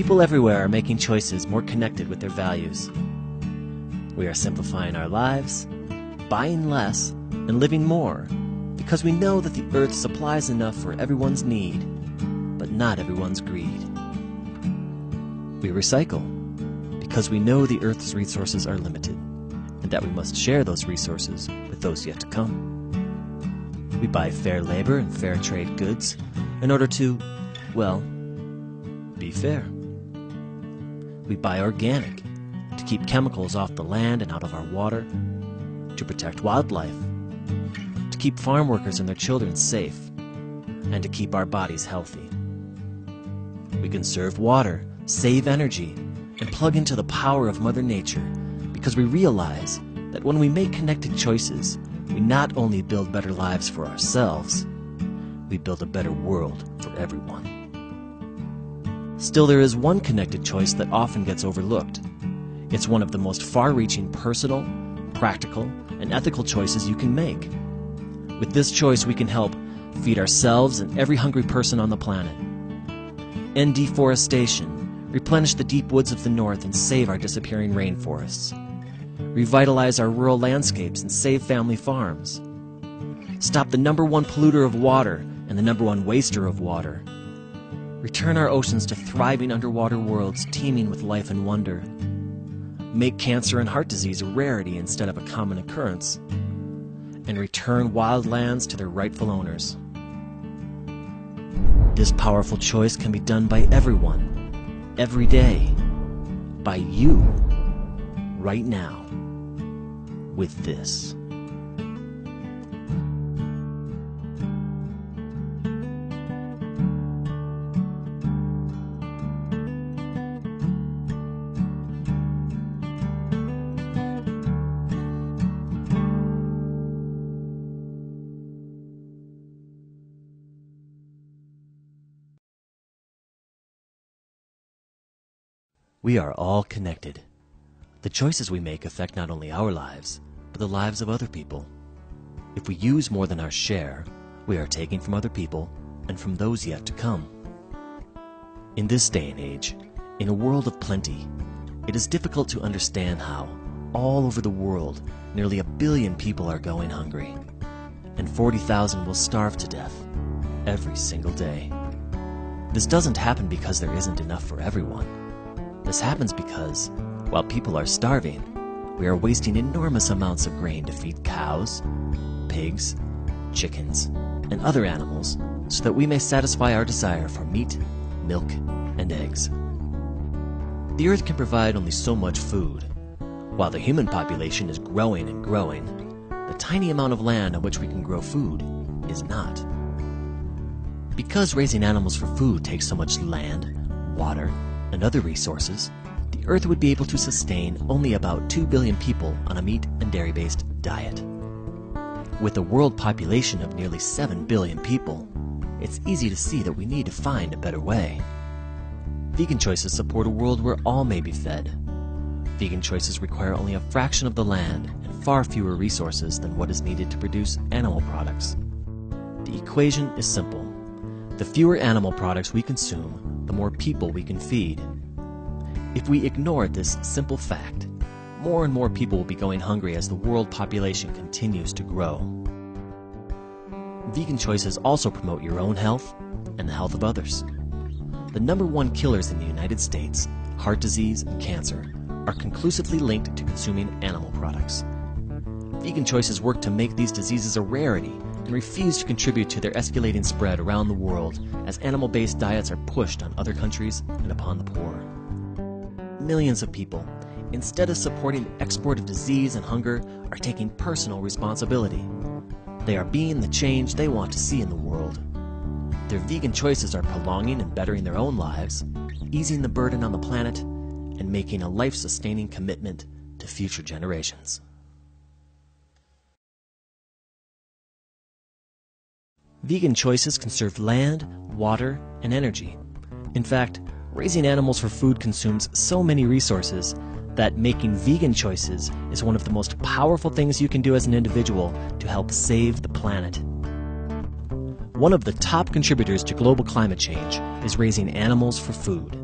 People everywhere are making choices more connected with their values. We are simplifying our lives, buying less, and living more because we know that the earth supplies enough for everyone's need, but not everyone's greed. We recycle because we know the earth's resources are limited and that we must share those resources with those yet to come. We buy fair labor and fair trade goods in order to, well, be fair. We buy organic to keep chemicals off the land and out of our water, to protect wildlife, to keep farm workers and their children safe, and to keep our bodies healthy. We conserve water, save energy, and plug into the power of Mother Nature because we realize that when we make connected choices, we not only build better lives for ourselves, we build a better world for everyone. Still, there is one connected choice that often gets overlooked. It's one of the most far-reaching personal, practical, and ethical choices you can make. With this choice, we can help feed ourselves and every hungry person on the planet, end deforestation, replenish the deep woods of the north and save our disappearing rainforests, revitalize our rural landscapes and save family farms, stop the #1 polluter of water and the #1 waster of water, return our oceans to thriving underwater worlds teeming with life and wonder, make cancer and heart disease a rarity instead of a common occurrence, and return wild lands to their rightful owners. This powerful choice can be done by everyone, every day, by you, right now, with this. We are all connected. The choices we make affect not only our lives, but the lives of other people. If we use more than our share, we are taking from other people and from those yet to come. In this day and age, in a world of plenty, it is difficult to understand how, all over the world, nearly 1 billion people are going hungry, and 40,000 will starve to death every single day. This doesn't happen because there isn't enough for everyone. This happens because, while people are starving, we are wasting enormous amounts of grain to feed cows, pigs, chickens, and other animals so that we may satisfy our desire for meat, milk, and eggs. The earth can provide only so much food. While the human population is growing and growing, the tiny amount of land on which we can grow food is not. Because raising animals for food takes so much land, water, and other resources, the earth would be able to sustain only about 2 billion people on a meat and dairy-based diet. With a world population of nearly 7 billion people, it's easy to see that we need to find a better way. Vegan choices support a world where all may be fed. Vegan choices require only a fraction of the land and far fewer resources than what is needed to produce animal products. The equation is simple. The fewer animal products we consume, the more people we can feed. If we ignore this simple fact, more and more people will be going hungry as the world population continues to grow. Vegan choices also promote your own health and the health of others. The #1 killers in the United States, heart disease and cancer, are conclusively linked to consuming animal products. Vegan choices work to make these diseases a rarity and refuse to contribute to their escalating spread around the world as animal-based diets are pushed on other countries and upon the poor. Millions of people, instead of supporting the export of disease and hunger, are taking personal responsibility. They are being the change they want to see in the world. Their vegan choices are prolonging and bettering their own lives, easing the burden on the planet, and making a life-sustaining commitment to future generations. Vegan choices conserve land, water, and energy. In fact, raising animals for food consumes so many resources that making vegan choices is one of the most powerful things you can do as an individual to help save the planet. One of the top contributors to global climate change is raising animals for food.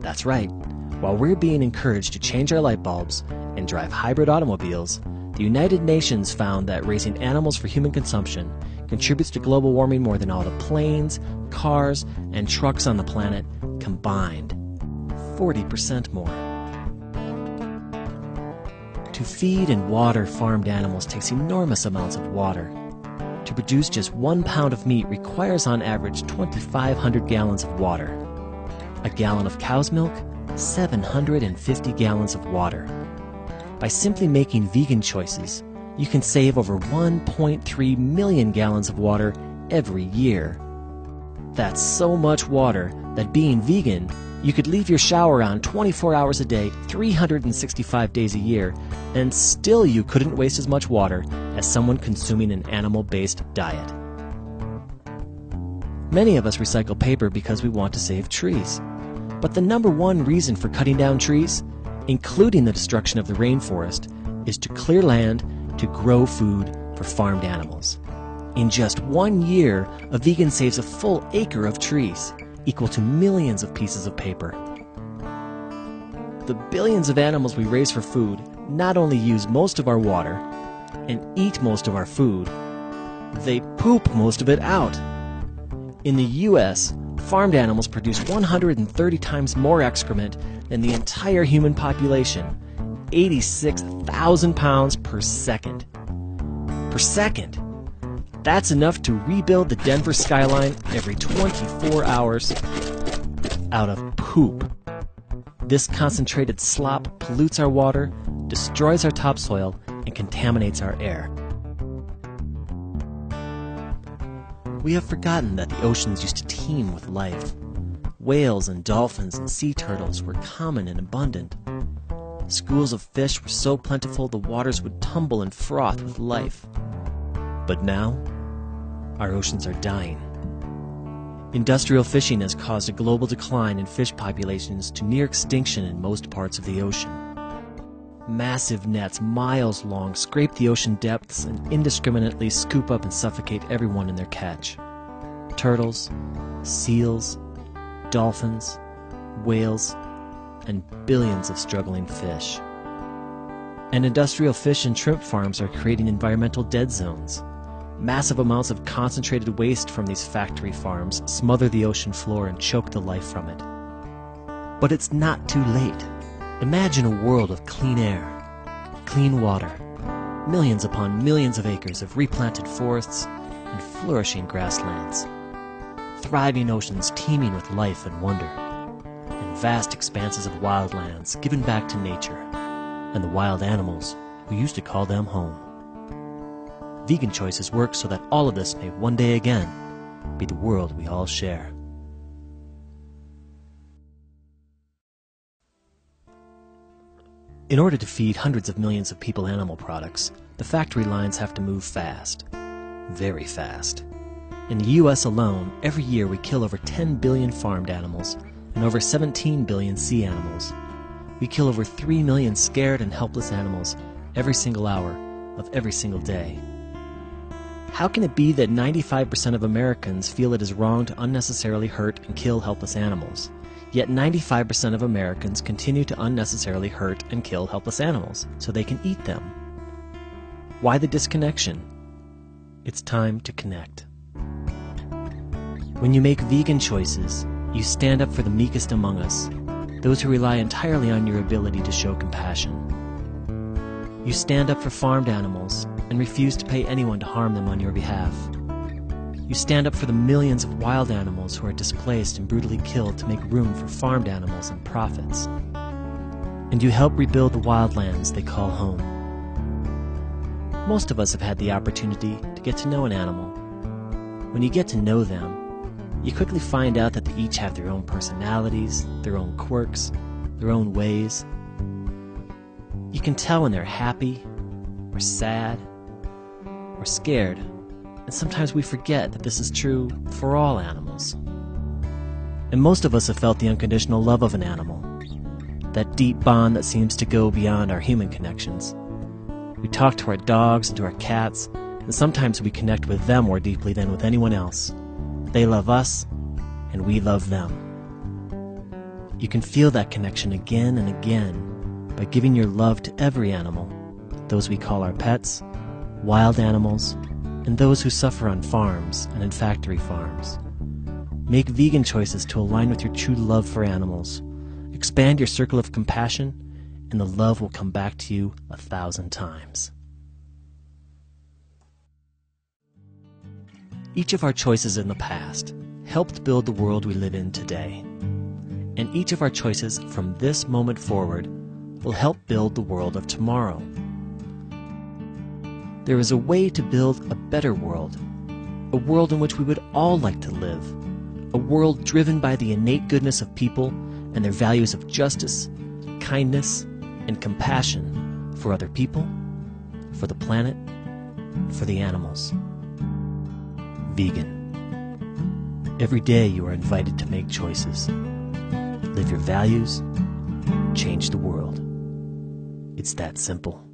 That's right. While we're being encouraged to change our light bulbs and drive hybrid automobiles, the United Nations found that raising animals for human consumption contributes to global warming more than all the planes, cars, and trucks on the planet combined. 40% more. To feed and water farmed animals takes enormous amounts of water. To produce just 1 pound of meat requires on average 2,500 gallons of water. A gallon of cow's milk, 750 gallons of water. By simply making vegan choices, you can save over 1.3 million gallons of water every year. That's so much water that being vegan, you could leave your shower on 24 hours a day, 365 days a year, and still you couldn't waste as much water as someone consuming an animal-based diet. Many of us recycle paper because we want to save trees. But the number one reason for cutting down trees, including the destruction of the rainforest, is to clear land to grow food for farmed animals. In just 1 year, a vegan saves a full acre of trees, equal to millions of pieces of paper. The billions of animals we raise for food not only use most of our water and eat most of our food, they poop most of it out. In the U.S., farmed animals produce 130 times more excrement than the entire human population, 86,000 pounds per second. Per second! That's enough to rebuild the Denver skyline every 24 hours out of poop. This concentrated slop pollutes our water, destroys our topsoil, and contaminates our air. We have forgotten that the oceans used to teem with life. Whales and dolphins and sea turtles were common and abundant. Schools of fish were so plentiful the waters would tumble and froth with life. But now, our oceans are dying. Industrial fishing has caused a global decline in fish populations to near extinction in most parts of the ocean. Massive nets miles long scrape the ocean depths and indiscriminately scoop up and suffocate everyone in their catch. Turtles, seals, dolphins, whales, and billions of struggling fish. And industrial fish and shrimp farms are creating environmental dead zones. Massive amounts of concentrated waste from these factory farms smother the ocean floor and choke the life from it. But it's not too late. Imagine a world of clean air, clean water, millions upon millions of acres of replanted forests and flourishing grasslands, thriving oceans teeming with life and wonder, and vast expanses of wildlands given back to nature and the wild animals who used to call them home. Vegan choices work so that all of this may one day again be the world we all share. In order to feed hundreds of millions of people animal products, the factory lines have to move fast. Very fast. In the U.S. alone, every year we kill over 10 billion farmed animals and over 17 billion sea animals. We kill over 3 million scared and helpless animals every single hour of every single day. How can it be that 95% of Americans feel it is wrong to unnecessarily hurt and kill helpless animals? Yet 95% of Americans continue to unnecessarily hurt and kill helpless animals so they can eat them. Why the disconnection? It's time to connect. When you make vegan choices, you stand up for the meekest among us, those who rely entirely on your ability to show compassion. You stand up for farmed animals and refuse to pay anyone to harm them on your behalf. You stand up for the millions of wild animals who are displaced and brutally killed to make room for farmed animals and profits. And you help rebuild the wildlands they call home. Most of us have had the opportunity to get to know an animal. When you get to know them, you quickly find out that they each have their own personalities, their own quirks, their own ways. You can tell when they're happy, or sad, or scared. And sometimes we forget that this is true for all animals. And most of us have felt the unconditional love of an animal, that deep bond that seems to go beyond our human connections. We talk to our dogs and to our cats, and sometimes we connect with them more deeply than with anyone else. They love us, and we love them. You can feel that connection again and again by giving your love to every animal, those we call our pets, wild animals, and those who suffer on farms and in factory farms. Make vegan choices to align with your true love for animals. Expand your circle of compassion, and the love will come back to you 1,000 times. Each of our choices in the past helped build the world we live in today. And each of our choices from this moment forward will help build the world of tomorrow. There is a way to build a better world, a world in which we would all like to live, a world driven by the innate goodness of people and their values of justice, kindness, and compassion for other people, for the planet, for the animals. Vegan. Every day you are invited to make choices. Live your values, change the world. It's that simple.